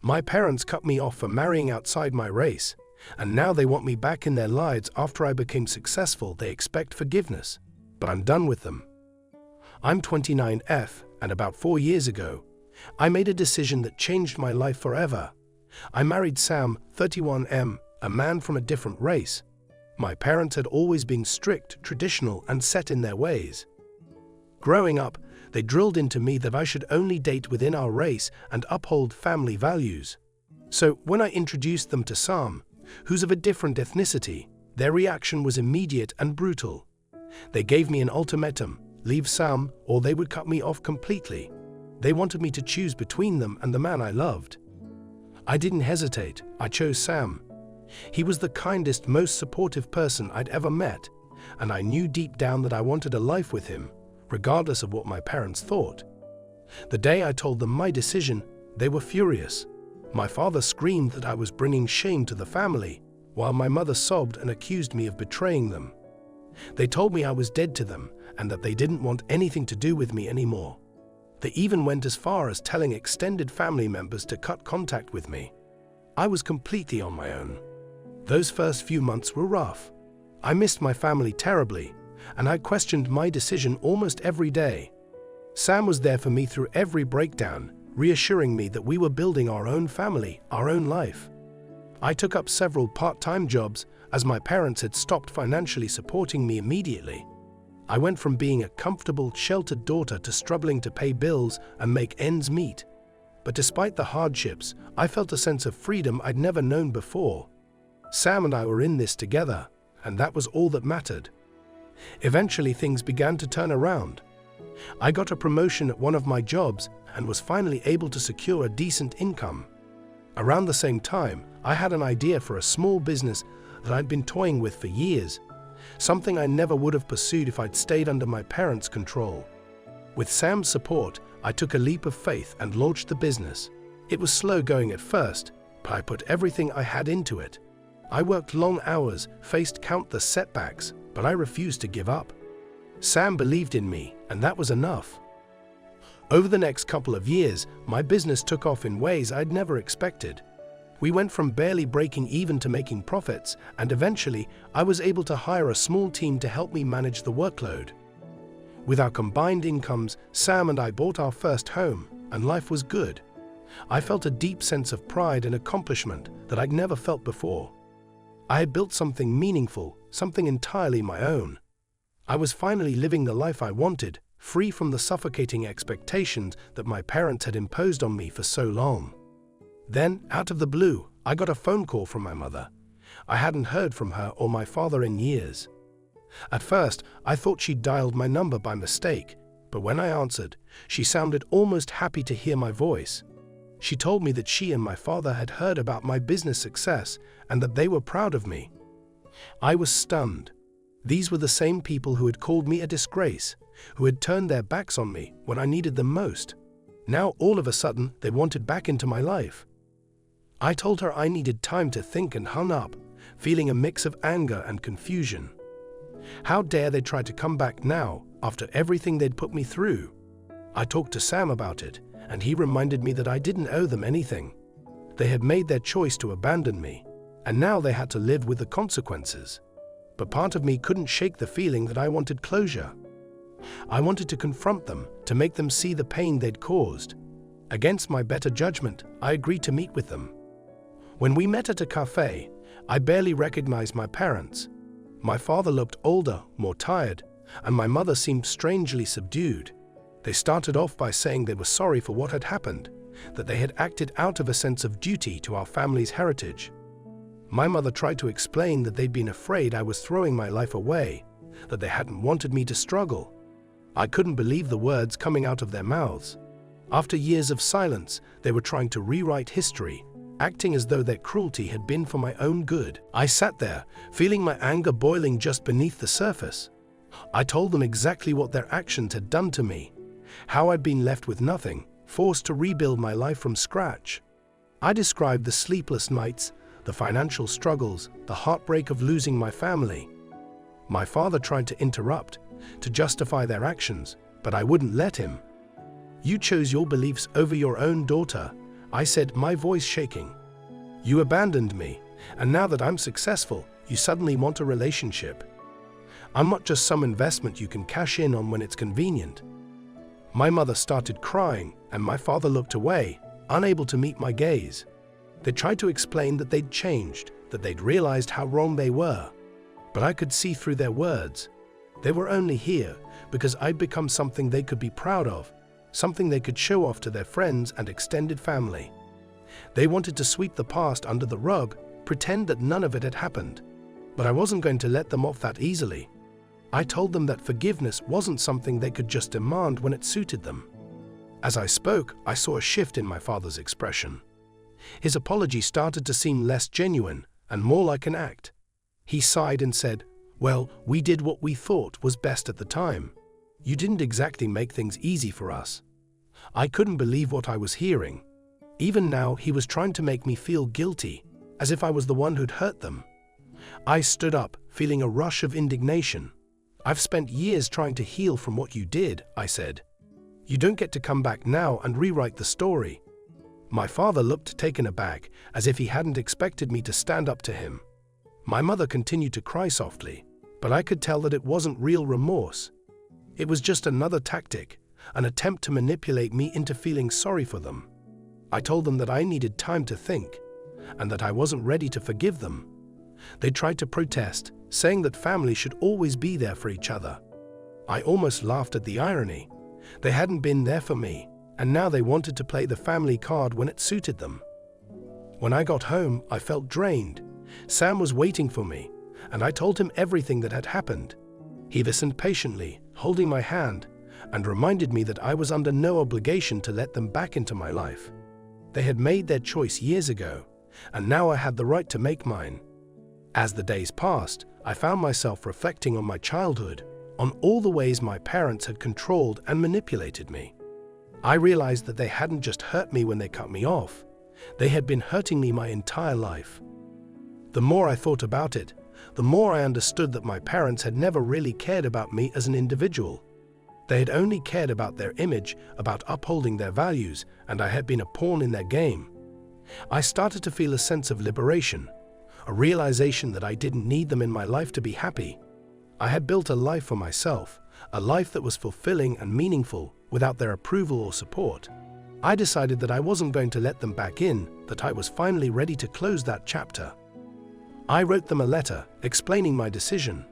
My parents cut me off for marrying outside my race, and now they want me back in their lives after I became successful. They expect forgiveness, but I'm done with them. I'm 29F, and about 4 years ago, I made a decision that changed my life forever. I married Sam, 31M, a man from a different race. My parents had always been strict, traditional, and set in their ways. Growing up, they drilled into me that I should only date within our race and uphold family values. So when I introduced them to Sam, who's of a different ethnicity, their reaction was immediate and brutal. They gave me an ultimatum: leave Sam or they would cut me off completely. They wanted me to choose between them and the man I loved. I didn't hesitate. I chose Sam. He was the kindest, most supportive person I'd ever met, and I knew deep down that I wanted a life with him, regardless of what my parents thought. The day I told them my decision, they were furious. My father screamed that I was bringing shame to the family, while my mother sobbed and accused me of betraying them. They told me I was dead to them and that they didn't want anything to do with me anymore. They even went as far as telling extended family members to cut contact with me. I was completely on my own. Those first few months were rough. I missed my family terribly, and I questioned my decision almost every day. Sam was there for me through every breakdown, reassuring me that we were building our own family, our own life. I took up several part-time jobs as my parents had stopped financially supporting me immediately. I went from being a comfortable, sheltered daughter to struggling to pay bills and make ends meet. But despite the hardships, I felt a sense of freedom I'd never known before. Sam and I were in this together, and that was all that mattered. Eventually, things began to turn around. I got a promotion at one of my jobs and was finally able to secure a decent income. Around the same time, I had an idea for a small business that I'd been toying with for years, something I never would have pursued if I'd stayed under my parents' control. With Sam's support, I took a leap of faith and launched the business. It was slow going at first, but I put everything I had into it. I worked long hours, faced countless setbacks, but I refused to give up. Sam believed in me, and that was enough. Over the next couple of years, my business took off in ways I'd never expected. We went from barely breaking even to making profits, and eventually, I was able to hire a small team to help me manage the workload. With our combined incomes, Sam and I bought our first home, and life was good. I felt a deep sense of pride and accomplishment that I'd never felt before. I had built something meaningful, something entirely my own. I was finally living the life I wanted, free from the suffocating expectations that my parents had imposed on me for so long. Then, out of the blue, I got a phone call from my mother. I hadn't heard from her or my father in years. At first, I thought she'd dialed my number by mistake, but when I answered, she sounded almost happy to hear my voice. She told me that she and my father had heard about my business success and that they were proud of me. I was stunned. These were the same people who had called me a disgrace, who had turned their backs on me when I needed them most. Now, all of a sudden, they wanted back into my life. I told her I needed time to think and hung up, feeling a mix of anger and confusion. How dare they try to come back now, after everything they'd put me through? I talked to Sam about it, and he reminded me that I didn't owe them anything. They had made their choice to abandon me, and now they had to live with the consequences. But part of me couldn't shake the feeling that I wanted closure. I wanted to confront them, to make them see the pain they'd caused. Against my better judgment, I agreed to meet with them. When we met at a cafe, I barely recognized my parents. My father looked older, more tired, and my mother seemed strangely subdued. They started off by saying they were sorry for what had happened, that they had acted out of a sense of duty to our family's heritage. My mother tried to explain that they'd been afraid I was throwing my life away, that they hadn't wanted me to struggle. I couldn't believe the words coming out of their mouths. After years of silence, they were trying to rewrite history, acting as though their cruelty had been for my own good. I sat there, feeling my anger boiling just beneath the surface. I told them exactly what their actions had done to me, how I'd been left with nothing, forced to rebuild my life from scratch. I described the sleepless nights, the financial struggles, the heartbreak of losing my family. My father tried to interrupt, to justify their actions, but I wouldn't let him. "You chose your beliefs over your own daughter, I said, my voice shaking. You abandoned me, and now that I'm successful, you suddenly want a relationship. I'm not just some investment you can cash in on when it's convenient. My mother started crying, and my father looked away, unable to meet my gaze. They tried to explain that they'd changed, that they'd realized how wrong they were. But I could see through their words. They were only here because I'd become something they could be proud of, something they could show off to their friends and extended family. They wanted to sweep the past under the rug, pretend that none of it had happened. But I wasn't going to let them off that easily. I told them that forgiveness wasn't something they could just demand when it suited them. As I spoke, I saw a shift in my father's expression. His apology started to seem less genuine and more like an act. He sighed and said, "Well, we did what we thought was best at the time. You didn't exactly make things easy for us." I couldn't believe what I was hearing. Even now, he was trying to make me feel guilty, as if I was the one who'd hurt them. I stood up, feeling a rush of indignation. "I've spent years trying to heal from what you did," I said. "You don't get to come back now and rewrite the story." My father looked taken aback, as if he hadn't expected me to stand up to him. My mother continued to cry softly, but I could tell that it wasn't real remorse. It was just another tactic, an attempt to manipulate me into feeling sorry for them. I told them that I needed time to think, and that I wasn't ready to forgive them. They tried to protest, saying that family should always be there for each other. I almost laughed at the irony. They hadn't been there for me, and now they wanted to play the family card when it suited them. When I got home, I felt drained. Sam was waiting for me, and I told him everything that had happened. He listened patiently, holding my hand, and reminded me that I was under no obligation to let them back into my life. They had made their choice years ago, and now I had the right to make mine. As the days passed, I found myself reflecting on my childhood, on all the ways my parents had controlled and manipulated me. I realized that they hadn't just hurt me when they cut me off. They had been hurting me my entire life. The more I thought about it, the more I understood that my parents had never really cared about me as an individual. They had only cared about their image, about upholding their values, and I had been a pawn in their game. I started to feel a sense of liberation, a realization that I didn't need them in my life to be happy. I had built a life for myself, a life that was fulfilling and meaningful without their approval or support. I decided that I wasn't going to let them back in, that I was finally ready to close that chapter. I wrote them a letter explaining my decision.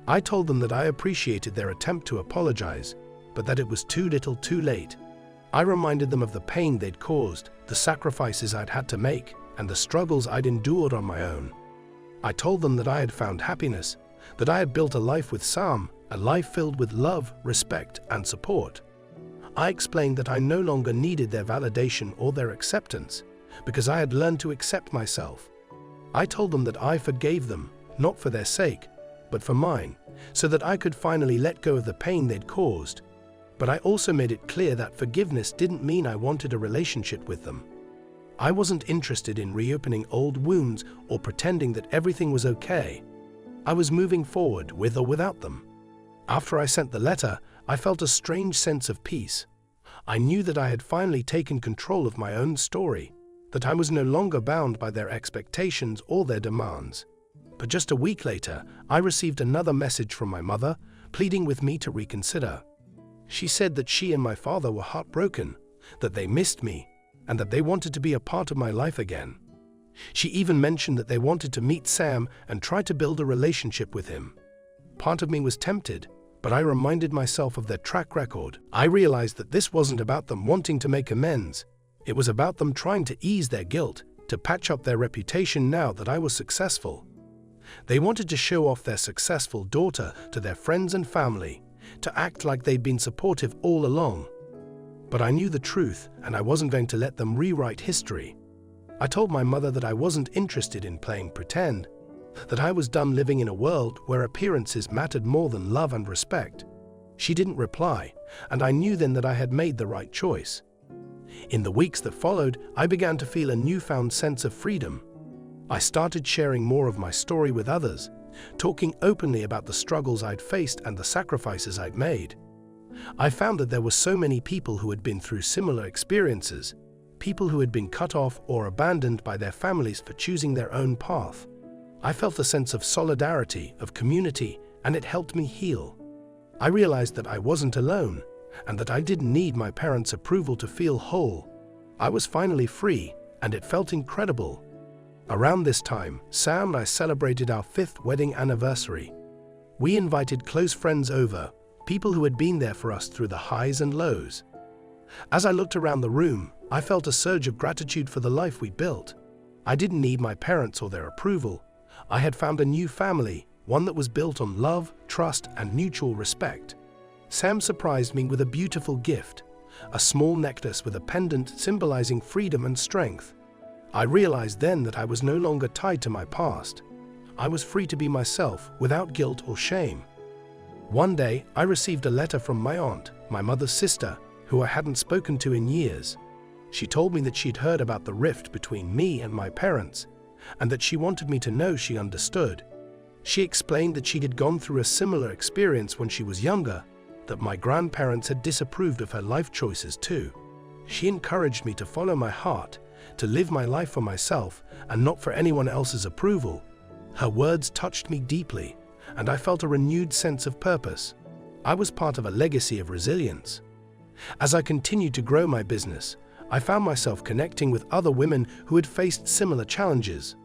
I told them that I appreciated their attempt to apologize, but that it was too little too late. I reminded them of the pain they'd caused, the sacrifices I'd had to make, and the struggles I'd endured on my own. I told them that I had found happiness, that I had built a life with Sam, a life filled with love, respect, and support. I explained that I no longer needed their validation or their acceptance, because I had learned to accept myself. I told them that I forgave them, not for their sake, but for mine, so that I could finally let go of the pain they'd caused. But I also made it clear that forgiveness didn't mean I wanted a relationship with them. I wasn't interested in reopening old wounds or pretending that everything was okay. I was moving forward with or without them. After I sent the letter, I felt a strange sense of peace. I knew that I had finally taken control of my own story, that I was no longer bound by their expectations or their demands. But just a week later, I received another message from my mother, pleading with me to reconsider. She said that she and my father were heartbroken, that they missed me, and that they wanted to be a part of my life again. She even mentioned that they wanted to meet Sam and try to build a relationship with him. Part of me was tempted, but I reminded myself of their track record. I realized that this wasn't about them wanting to make amends. It was about them trying to ease their guilt, to patch up their reputation now that I was successful. They wanted to show off their successful daughter to their friends and family, to act like they'd been supportive all along. But I knew the truth, and I wasn't going to let them rewrite history. I told my mother that I wasn't interested in playing pretend, that I was done living in a world where appearances mattered more than love and respect. She didn't reply, and I knew then that I had made the right choice. In the weeks that followed, I began to feel a newfound sense of freedom. I started sharing more of my story with others, talking openly about the struggles I'd faced and the sacrifices I'd made. I found that there were so many people who had been through similar experiences, people who had been cut off or abandoned by their families for choosing their own path. I felt a sense of solidarity, of community, and it helped me heal. I realized that I wasn't alone, and that I didn't need my parents' approval to feel whole. I was finally free, and it felt incredible. Around this time, Sam and I celebrated our 5th wedding anniversary. We invited close friends over, people who had been there for us through the highs and lows. As I looked around the room, I felt a surge of gratitude for the life we built. I didn't need my parents or their approval. I had found a new family, one that was built on love, trust, and mutual respect. Sam surprised me with a beautiful gift, a small necklace with a pendant symbolizing freedom and strength. I realized then that I was no longer tied to my past. I was free to be myself without guilt or shame. One day, I received a letter from my aunt, my mother's sister, who I hadn't spoken to in years. She told me that she'd heard about the rift between me and my parents, and that she wanted me to know she understood. She explained that she had gone through a similar experience when she was younger, that my grandparents had disapproved of her life choices too. She encouraged me to follow my heart, to live my life for myself and not for anyone else's approval. Her words touched me deeply, and I felt a renewed sense of purpose. I was part of a legacy of resilience. As I continued to grow my business, I found myself connecting with other women who had faced similar challenges.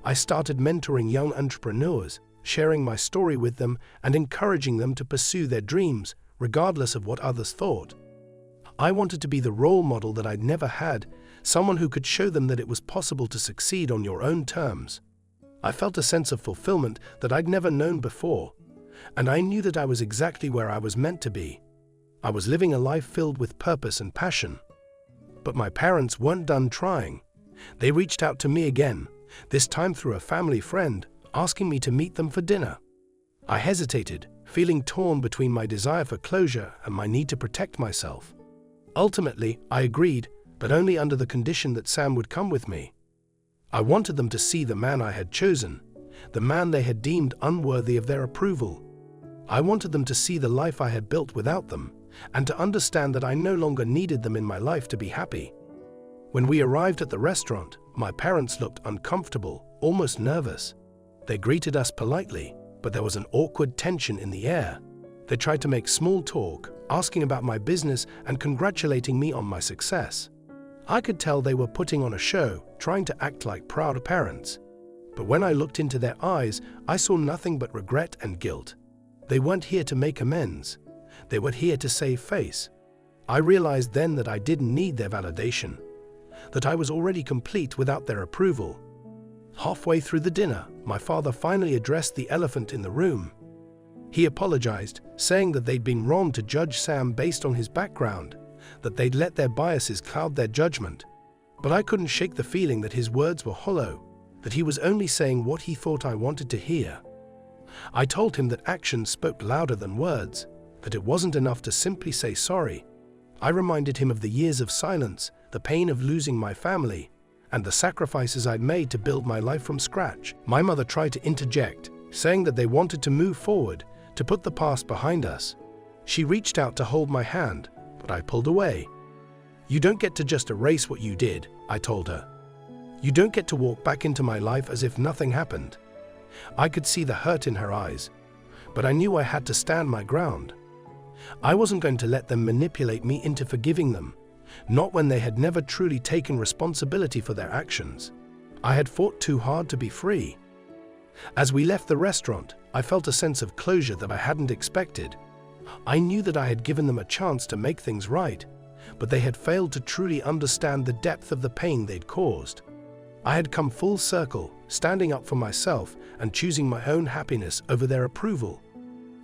I started mentoring young entrepreneurs, sharing my story with them and encouraging them to pursue their dreams, regardless of what others thought. I wanted to be the role model that I'd never had, someone who could show them that it was possible to succeed on your own terms. I felt a sense of fulfillment that I'd never known before, and I knew that I was exactly where I was meant to be. I was living a life filled with purpose and passion. But my parents weren't done trying. They reached out to me again, this time through a family friend, asking me to meet them for dinner. I hesitated, feeling torn between my desire for closure and my need to protect myself. Ultimately, I agreed, but only under the condition that Sam would come with me. I wanted them to see the man I had chosen, the man they had deemed unworthy of their approval. I wanted them to see the life I had built without them, and to understand that I no longer needed them in my life to be happy. When we arrived at the restaurant, my parents looked uncomfortable, almost nervous. They greeted us politely, but there was an awkward tension in the air. They tried to make small talk, asking about my business and congratulating me on my success. I could tell they were putting on a show, trying to act like proud parents. But when I looked into their eyes, I saw nothing but regret and guilt. They weren't here to make amends. They were here to save face. I realized then that I didn't need their validation, that I was already complete without their approval. Halfway through the dinner, my father finally addressed the elephant in the room. He apologized, saying that they'd been wrong to judge Sam based on his background, that they'd let their biases cloud their judgment. But I couldn't shake the feeling that his words were hollow, that he was only saying what he thought I wanted to hear. I told him that actions spoke louder than words, that it wasn't enough to simply say sorry. I reminded him of the years of silence, the pain of losing my family, and the sacrifices I'd made to build my life from scratch. My mother tried to interject, saying that they wanted to move forward, to put the past behind us. She reached out to hold my hand, but I pulled away. "You don't get to just erase what you did," I told her. "You don't get to walk back into my life as if nothing happened." I could see the hurt in her eyes, but I knew I had to stand my ground. I wasn't going to let them manipulate me into forgiving them, not when they had never truly taken responsibility for their actions. I had fought too hard to be free. As we left the restaurant, I felt a sense of closure that I hadn't expected. I knew that I had given them a chance to make things right, but they had failed to truly understand the depth of the pain they'd caused. I had come full circle, standing up for myself and choosing my own happiness over their approval.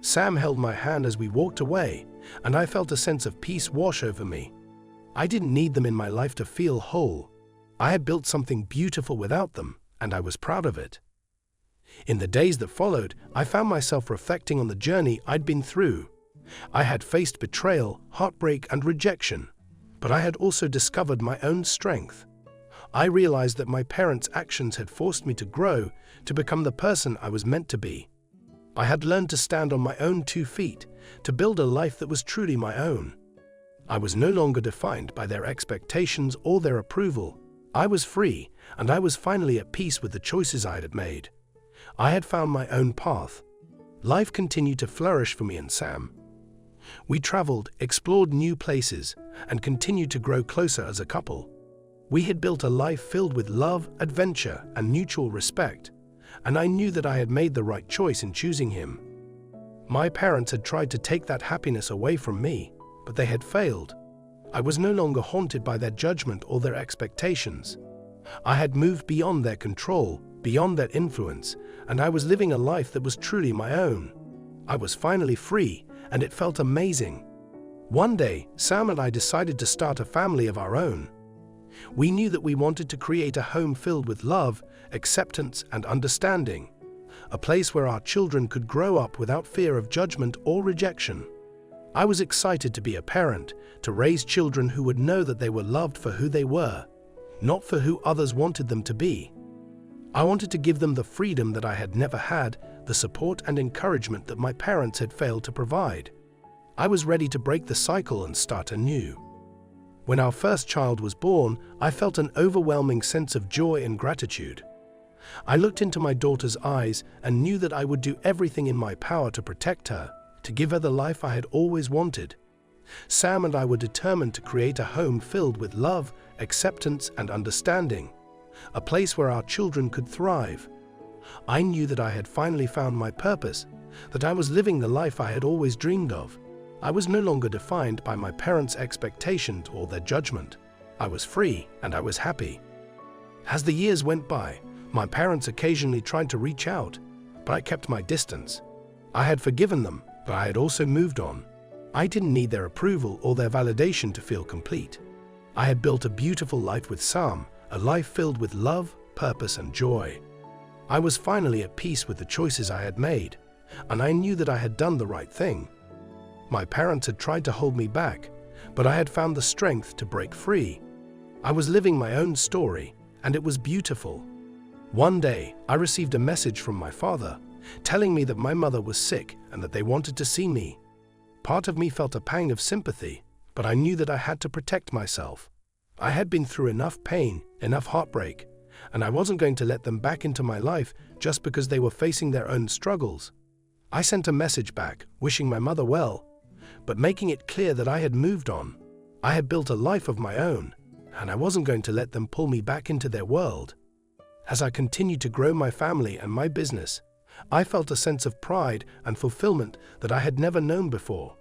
Sam held my hand as we walked away, and I felt a sense of peace wash over me. I didn't need them in my life to feel whole. I had built something beautiful without them, and I was proud of it. In the days that followed, I found myself reflecting on the journey I'd been through. I had faced betrayal, heartbreak, and rejection, but I had also discovered my own strength. I realized that my parents' actions had forced me to grow, to become the person I was meant to be. I had learned to stand on my own 2 feet, to build a life that was truly my own. I was no longer defined by their expectations or their approval. I was free, and I was finally at peace with the choices I had made. I had found my own path. Life continued to flourish for me and Sam. We traveled, explored new places, and continued to grow closer as a couple. We had built a life filled with love, adventure, and mutual respect, and I knew that I had made the right choice in choosing him. My parents had tried to take that happiness away from me, but they had failed. I was no longer haunted by their judgment or their expectations. I had moved beyond their control, beyond their influence, and I was living a life that was truly my own. I was finally free, and it felt amazing. One day, Sam and I decided to start a family of our own. We knew that we wanted to create a home filled with love, acceptance, and understanding, a place where our children could grow up without fear of judgment or rejection. I was excited to be a parent, to raise children who would know that they were loved for who they were, not for who others wanted them to be. I wanted to give them the freedom that I had never had, the support and encouragement that my parents had failed to provide. I was ready to break the cycle and start anew. When our first child was born, I felt an overwhelming sense of joy and gratitude. I looked into my daughter's eyes and knew that I would do everything in my power to protect her, to give her the life I had always wanted. Sam and I were determined to create a home filled with love, acceptance, and understanding, a place where our children could thrive. I knew that I had finally found my purpose, that I was living the life I had always dreamed of. I was no longer defined by my parents' expectations or their judgment. I was free, and I was happy. As the years went by, my parents occasionally tried to reach out, but I kept my distance. I had forgiven them, but I had also moved on. I didn't need their approval or their validation to feel complete. I had built a beautiful life with Sam, a life filled with love, purpose, and joy. I was finally at peace with the choices I had made, and I knew that I had done the right thing. My parents had tried to hold me back, but I had found the strength to break free. I was living my own story, and it was beautiful. One day, I received a message from my father, telling me that my mother was sick and that they wanted to see me. Part of me felt a pang of sympathy, but I knew that I had to protect myself. I had been through enough pain, enough heartbreak, and I wasn't going to let them back into my life just because they were facing their own struggles. I sent a message back, wishing my mother well, but making it clear that I had moved on. I had built a life of my own, and I wasn't going to let them pull me back into their world. As I continued to grow my family and my business, I felt a sense of pride and fulfillment that I had never known before.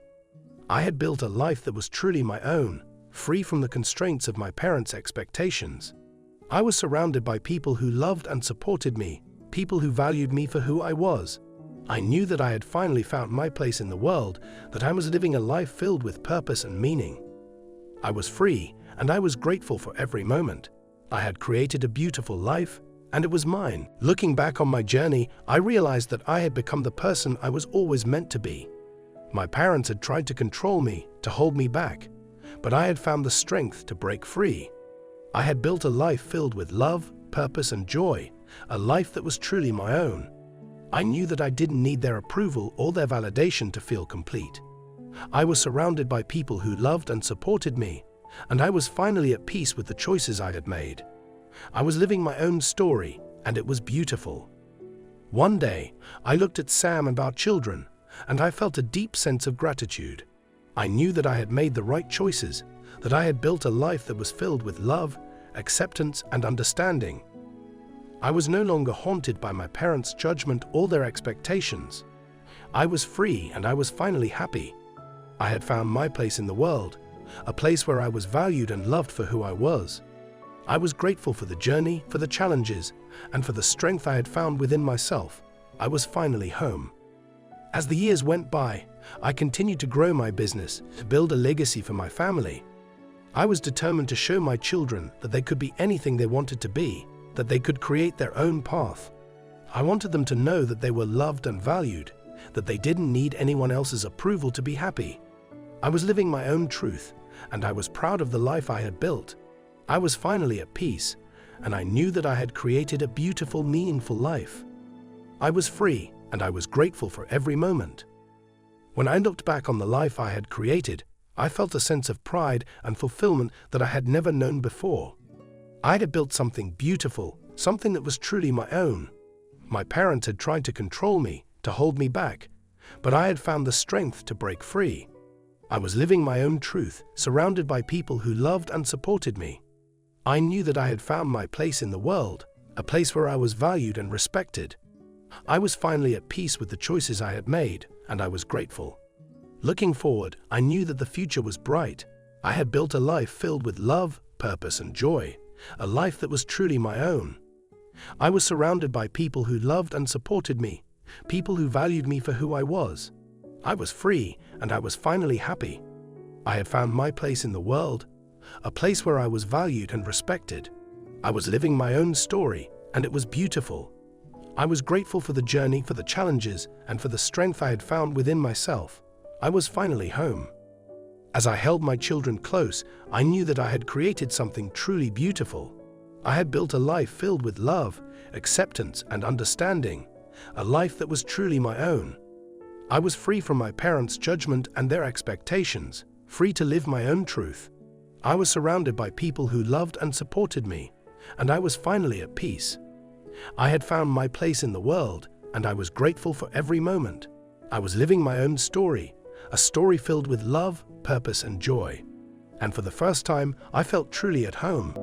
I had built a life that was truly my own, free from the constraints of my parents' expectations. I was surrounded by people who loved and supported me, people who valued me for who I was. I knew that I had finally found my place in the world, that I was living a life filled with purpose and meaning. I was free, and I was grateful for every moment. I had created a beautiful life, and it was mine. Looking back on my journey, I realized that I had become the person I was always meant to be. My parents had tried to control me, to hold me back, but I had found the strength to break free. I had built a life filled with love, purpose, and joy, a life that was truly my own. I knew that I didn't need their approval or their validation to feel complete. I was surrounded by people who loved and supported me, and I was finally at peace with the choices I had made. I was living my own story, and it was beautiful. One day, I looked at Sam and our children, and I felt a deep sense of gratitude. I knew that I had made the right choices, that I had built a life that was filled with love, acceptance, and understanding. I was no longer haunted by my parents' judgment or their expectations. I was free, and I was finally happy. I had found my place in the world, a place where I was valued and loved for who I was. I was grateful for the journey, for the challenges, and for the strength I had found within myself. I was finally home. As the years went by, I continued to grow my business, to build a legacy for my family. I was determined to show my children that they could be anything they wanted to be, that they could create their own path. I wanted them to know that they were loved and valued, that they didn't need anyone else's approval to be happy. I was living my own truth, and I was proud of the life I had built. I was finally at peace, and I knew that I had created a beautiful, meaningful life. I was free, and I was grateful for every moment. When I looked back on the life I had created, I felt a sense of pride and fulfillment that I had never known before. I had built something beautiful, something that was truly my own. My parents had tried to control me, to hold me back, but I had found the strength to break free. I was living my own truth, surrounded by people who loved and supported me. I knew that I had found my place in the world, a place where I was valued and respected. I was finally at peace with the choices I had made, and I was grateful. Looking forward, I knew that the future was bright. I had built a life filled with love, purpose, and joy, a life that was truly my own. I was surrounded by people who loved and supported me, people who valued me for who I was. I was free, and I was finally happy. I had found my place in the world, a place where I was valued and respected. I was living my own story, and it was beautiful. I was grateful for the journey, for the challenges, and for the strength I had found within myself. I was finally home. As I held my children close, I knew that I had created something truly beautiful. I had built a life filled with love, acceptance, and understanding, a life that was truly my own. I was free from my parents' judgment and their expectations, free to live my own truth. I was surrounded by people who loved and supported me, and I was finally at peace. I had found my place in the world, and I was grateful for every moment. I was living my own story, a story filled with love, purpose, and joy. And for the first time, I felt truly at home.